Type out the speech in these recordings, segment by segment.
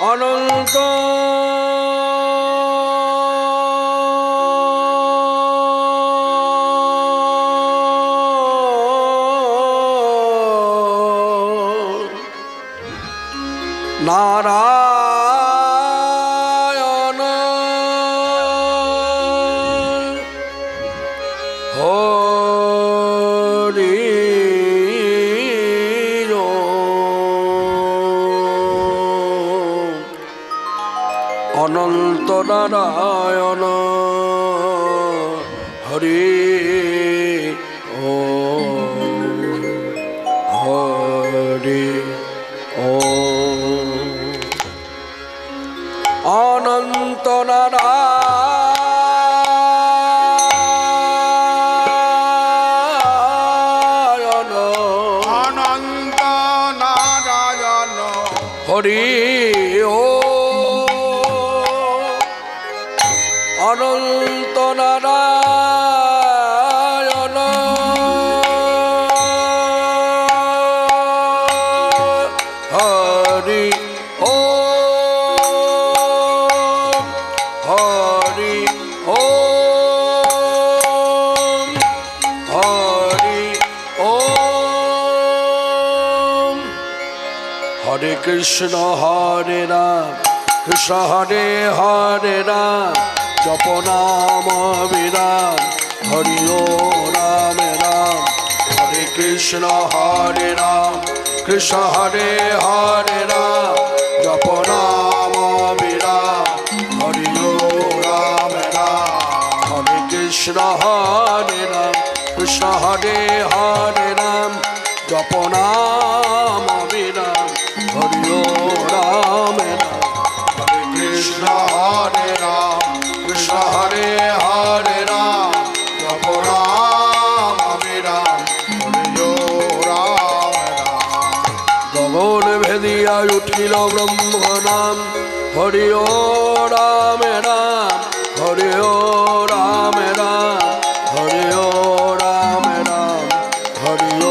অনন্ত নারায়ণ হরি অনন্ত নারায়ণ হরি ও হরি ও অনন্ত নারায়ণ অনন্ত নারায়ণ হরি ও অনন্ত নারায়ণ হরি ও হরি ও হরি ও হরে কৃষ্ণ হরে রাম কৃষ্ণ হরে হরে রাম জপ নাম বিরাম হরি ও রাম রাম হরে কৃষ্ণ হরে রাম কৃষ্ণ হরে হরে রাম জপ নাম বিরাম হরি ও রাম রাম হরে কৃষ্ণ হরে রাম কৃষ্ণ হরে হরে রাম জপ নাম বিরাম হরি ও রাম রাম হরে কৃষ্ণ হরে রাম কৃষ্ণ হরে হরে রাম জপ রাম রাম হরি ও রাম রাম গগন ভেদিয়া উঠিল ব্রহ্ম নাম হরি ও রাম রাম হরি ও রাম রাম হরি ও রাম রাম হরি ও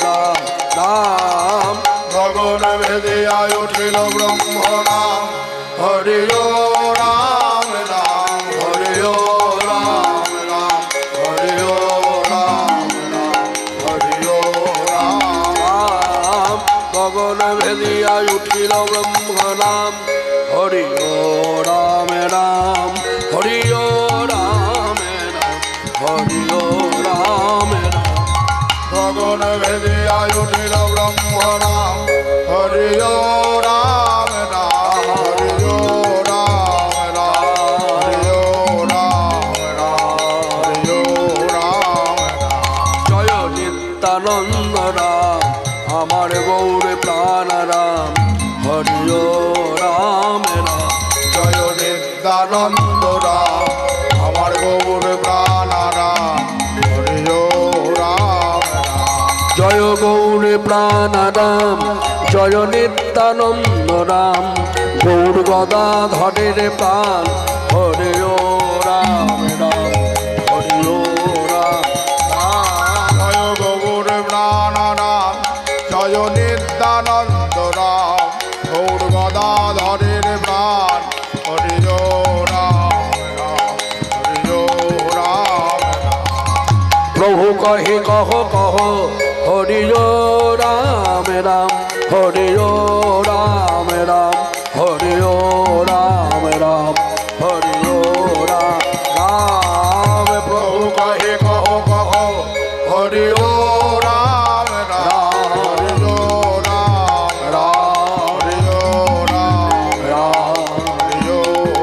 রাম রাম গগন ভেদিয়া উঠিল ব্রহ্ম নাম হরি ও রাম রাম হরি ও রাম রাম হরি ও রাম রাম হরি ও রাম গগন ভেদিয়া উঠিল ব্রহ্ম নাম হরি ও রাম রাম হরি ও রাম রাম হরি ও রাম রাম গগন ভেদিয়া উঠিল ব্রহ্ম নাম হরি ও রাম রাম হরি ও রাম রাম হরি ও রাম রাম হরি ও রাম রাম জয় নিত্যানন্দ রাম আমার গৌর প্রাণ রাম হরি ও রাম রাম জয় নিত্যানন্দ রাম আমার গৌর প্রাণ রাম হরি ও রাম রাম জয় গৌর প্রাণ রাম জয় নিত্যানন্দ রাম গৌর গদাধরের প্রাণ হরি ও রাম রাম হরি ও রাম রাম জয় গৌর প্রাণ রাম জয় নিত্যানন্দ রাম গৌর গদাধরের প্রাণ হরি ও রাম রাম হরি ও রাম রাম প্রভু কহি কহ কহ হরি ও রাম রাম হরি ও রাম রাম হরি ও রাম রাম হরি ও রাম রাম প্রভু কহি কহ কহ হরি ও রাম রাম হরি ও রাম রাম হরি ও রাম রাম হরি ও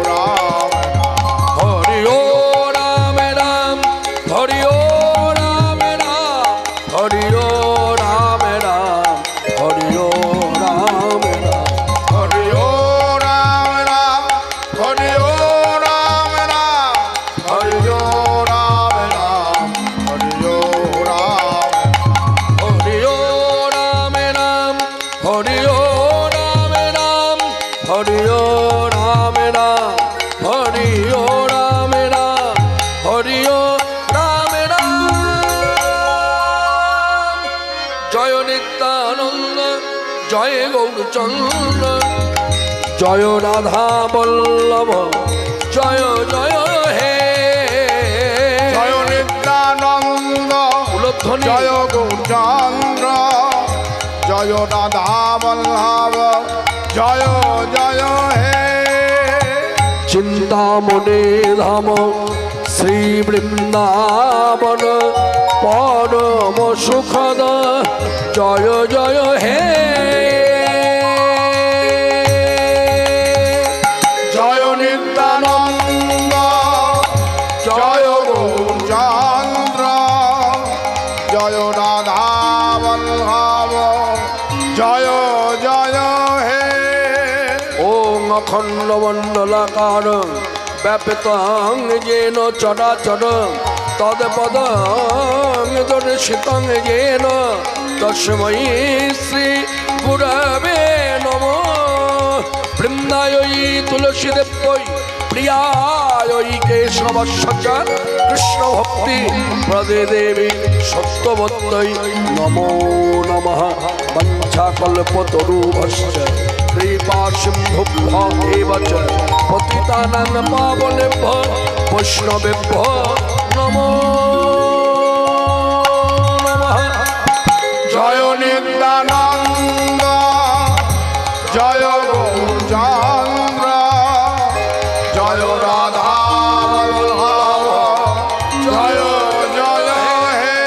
রাম হরি ও রাম রাম হরি ও রাম রাম হরি ও রাম রাম হরি ও রাম রাম হরি ও রাম রাম হরি ও রাম রাম হরি ও রাম রাম হরি ও রাম হরি ও রাম রাম হরি ও রাম রাম হরি ও রাম রাম হরি ও রাম রাম হরি ও রাম রাম জয় নিত্যানন্দ জয় গৌরচন্দ্র জয় রাধা বল্লভ জয় জয় হে জয় নিত্যানন্দ উলধ্বনি জয় গৌরচন্দ্র জয় রাধা বল্লভ জয় জয় হে চিন্তামণি ধাম শ্রী বৃন্দাবন পরম সুখদ জয় জয় হে জয় নিত্যানন্দ জয় গৌরচন্দ্র জয় রাধা বল্লভ জয় জয় হে ওং অখণ্ড মণ্ডলাকার ব্যাপিতং যেন চরাচর তৎপদং দর্শিতং যেন তস্मै শ্রী গুরবে নমঃ বৃন্দায় তুলসীদেব্যৈ প্রিয়ায় কেশবস্য চ কৃষ্ণ ভক্তি প্রদে দেবী সত্যবত্যৈ নমো নমঃ বঞ্ছাকল্পতরুভ্যশ্চ কৃপা সিন্ধুভ্য এব চ পতিতানাং পাবনেভ্যো বৈষ্ণবেভ্যো নমো নমঃ জয় নিত্যানন্দ জয় গৌরচন্দ্র জয় রাধা বল্লভ জয় জয় হে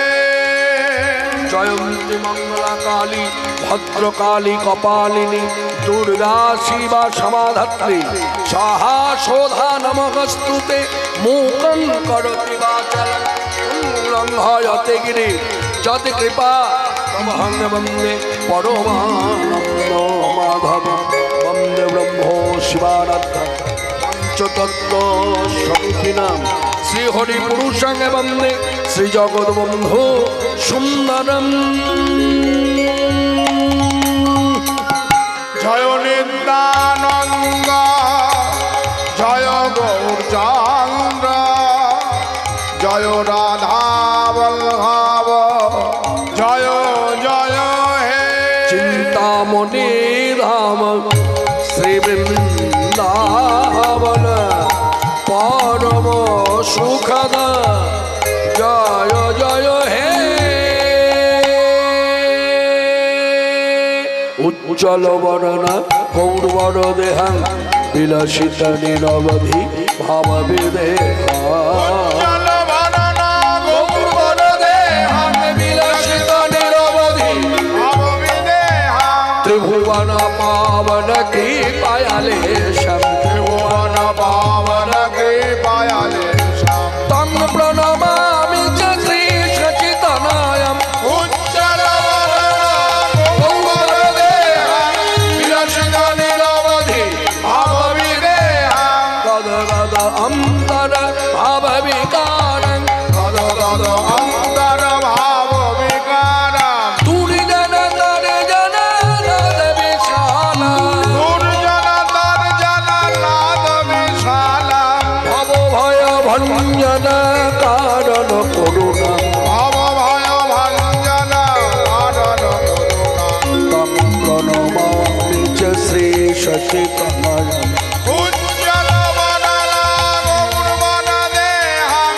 জয়ন্তী মঙ্গলা কালী ভদ্রকালী কপালিনী দুর্গা শিবা সমাধাত্রী সাহা শোধা নমস্তুতে মূকং করতি বাচলং লঙ্ঘয়তে গিরি যতি কৃপা তমহং বন্দে পরমানন্দ মাধব বন্দে ব্রহ্মো শিবারাধ্য পঞ্চতত্ত্ব স্বরূপিণাম শ্রী হরি পুরুষং বন্দে শ্রী জগদ্বন্ধু সুন্দরম জয় নিত্যানন্দ জয় গৌরচন্দ্র জয় রাধা বল্লভ জয় জয় হে চিন্তামণি ধাম শ্রী বৃন্দাবন পরম সুখদ জয় জয় হে উজ্জ্বল বরণ গৌরবর দেহাং বিলাসিত নিরবধি ভাব উজ্জ্বল বদন গৌরবর দেহাং বিলাসিত নিরবধি ভাববিদেহাং ত্রিভুবন পাবন কি পায়ালে শম ত্রিভুবন পাবন কৃপায়ালেশাম তং প্রণমামি চ শ্রী সচিতনায়ম উজ্জ্বল বদন গৌরদেহাং বিলসিত নিরবধি ভাববিদেহাং গদ গদ অন্তর ভাব বিকারং গদ গদ অন্তর ভাব বিকারং তুরি জন তরে জন নদ বিশাল দুর্জন তর্জন নাদ বিশালং ভব ভয় ভঞ্জন কারণ করুণা ভব ভয় ভঞ্জন কারণ করুণা তং প্রণমামি চ শ্রী সচিতনায়ম উজ্জ্বল বদন গৌরবন দেহাং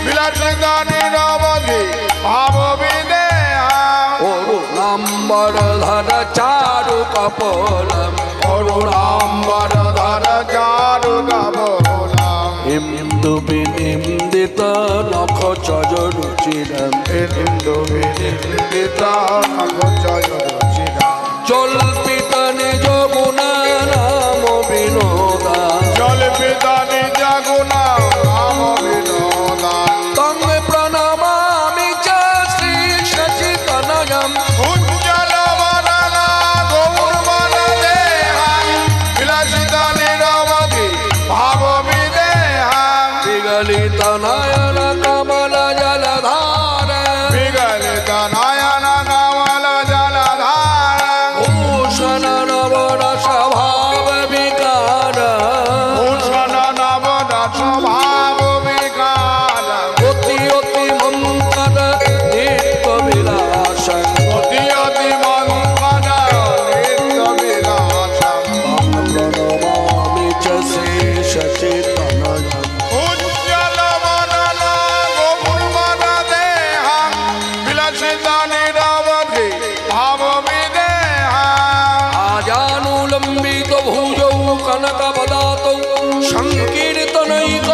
বিলসিত নিরবধি ভাববিদেহাং অরুণাম্বর ধর চারু কপলম অরুণাম্বর ধর চারু কপোলাং ইন্দু বিনিন্দিত নখ চজরুচিরম ইন্দু বিনিন্দিত নখ চয়রুচিরাং জল্পিত নিজ গুণ নাম বিনোদা জল্পিত নিজ গুণ নাম বিনোদাং তং প্রণমামি চ শ্রী সচিতনয়ম উজ্জ্বল বদন গৌরবন দেহাং বিলসিত নিরবধি ভাববিদেহাং বিগলিত নয়ন কমল জলধার বিগলিত নয়ন কমল জলধারং ভূষণ নবরস ভাব বিকার ভূষণ নবরস ভাব বিকারং অতি অতি মন্থর নিত্য বিলাস অতি অতি মঙ্গল নিত্য বিলাসং भुजौ कनकवदातौ संकीर्तनैक